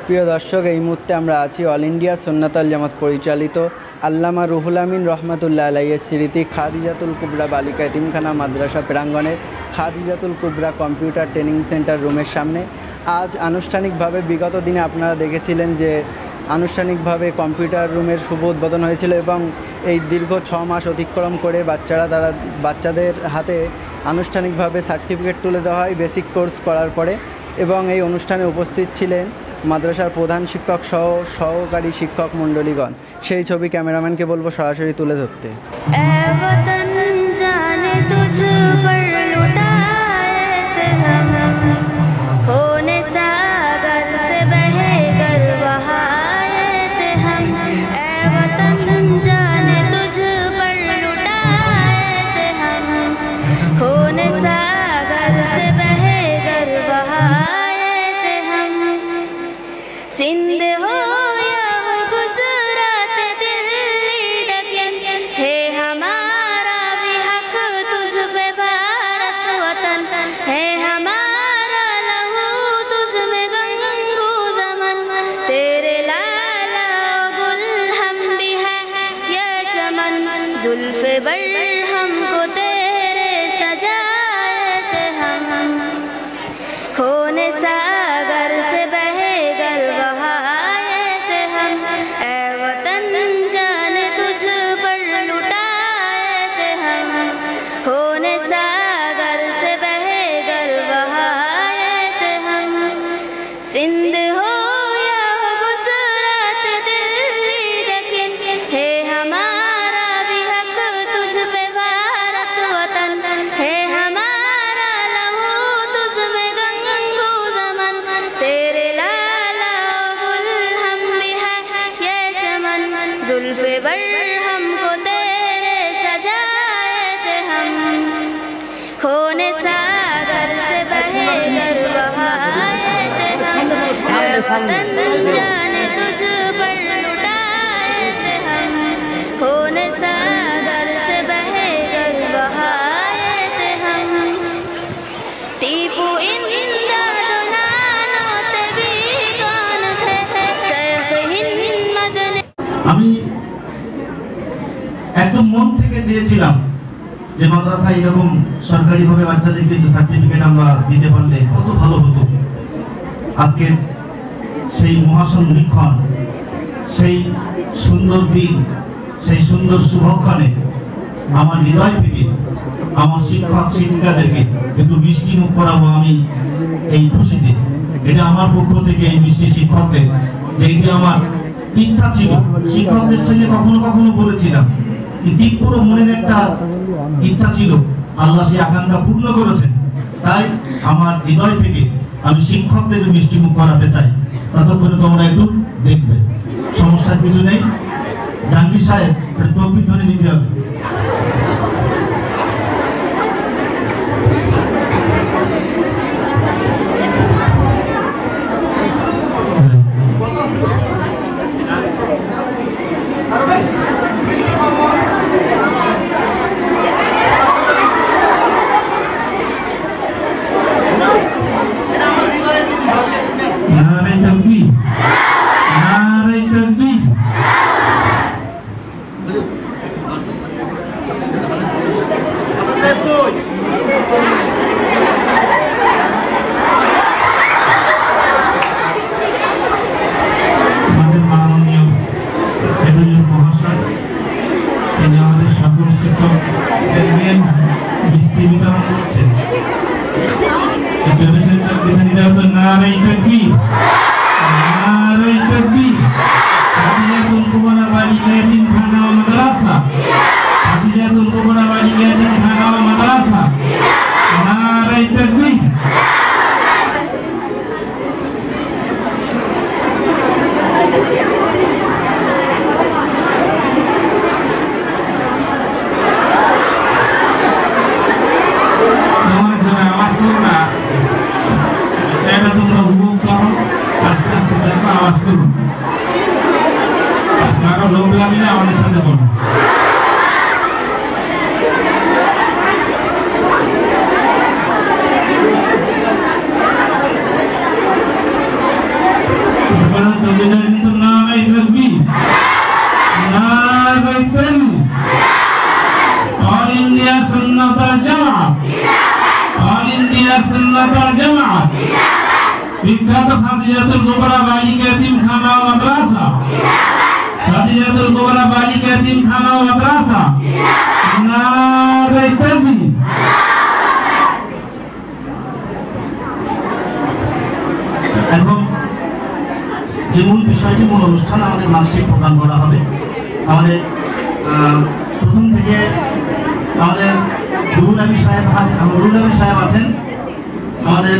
প্রিয় দর্শক, এই মুহূর্তে আমরা আছি অল ইন্ডিয়া সুন্নাতুল জামাত পরিচালিত আল্লামা রুহুল আমিন রহমাতুল্লাহ আলাইহির স্মৃতি খাদিজাতুল কুবরা বালিকা এতিমখানা মাদ্রাসা প্রাঙ্গণের খাদিজাতুল কুবরা কম্পিউটার ট্রেনিং সেন্টার রুমের সামনে। আজ আনুষ্ঠানিকভাবে, বিগত দিনে আপনারা দেখেছিলেন যে আনুষ্ঠানিকভাবে কম্পিউটার রুমের শুভ উদ্বোধন হয়েছিল এবং এই দীর্ঘ 6 মাস অতিক্রম করে বাচ্চাদের হাতে আনুষ্ঠানিকভাবে সার্টিফিকেট তুলে দেওয়া হয় বেসিক কোর্স করার পরে। এবং এই অনুষ্ঠানে উপস্থিত ছিলেন মাদ্রাসার প্রধান শিক্ষক সহ সহকারী শিক্ষক মণ্ডলীগণ। সেই ছবি ক্যামেরাম্যানকে বলবো সরাসরি তুলে ধরতে। আমি একদম মন থেকে চেয়েছিলাম যে মাদ্রাসায় এরকম সরকারিভাবে বাচ্চাদের কিছু সার্টিফিকেট আমরা দিতে পারলে কত ভালো হতো। আজকে সেই মহাসন্ধিক্ষণ, সেই সুন্দর দিন, সেই সুন্দর শুভক্ষণে আমার হৃদয় থেকে আমার শিক্ষক শিক্ষিকাদেরকে একটু মিষ্টি মুখ করাবো আমি এই খুশিতে। এটা আমার পক্ষ থেকে এই মিষ্টি শিক্ষকদের, যে এটি আমার ইচ্ছা ছিল। শিক্ষকদের সঙ্গে কখনো কখনো বলেছিলাম, তীব্র মনের একটা ইচ্ছা ছিল, আল্লাহ সেই আকাঙ্ক্ষা পূর্ণ করেছেন। তাই আমার হৃদয় থেকে আমি শিক্ষকদের মিষ্টি মুখ করাতে চাই। ততক্ষণে তোমরা একটু দেখবে, সমস্যার কিছু নেই। জাহাঙ্গীর সাহেব তকবীর ধ্বনি দিতে হবে। আমাদের সাথে বলুন। কিন্তু নারাই তাকবীর, নারাই তাকবীর। অল ইন্ডিয়া সুন্নাতুল জামাত, অল ইন্ডিয়া সুন্নাতুল জামাত। বিখ্যাত খাদিজাতুল কুবরা বালিকা এতিমখানা ও মাদ্রাসা, খাদিজাতুল কুবরা বালিকা এতিমখানা ও মাদ্রাসা। নারাই তাকবীর। এখন যে মূল বিষয়টি, মূল অনুষ্ঠান আমাদের মাসিক প্রদান করা হবে। আমাদের প্রথম থেকে আমাদের রুহুল আমিন সাহেব আছেন, আমাদের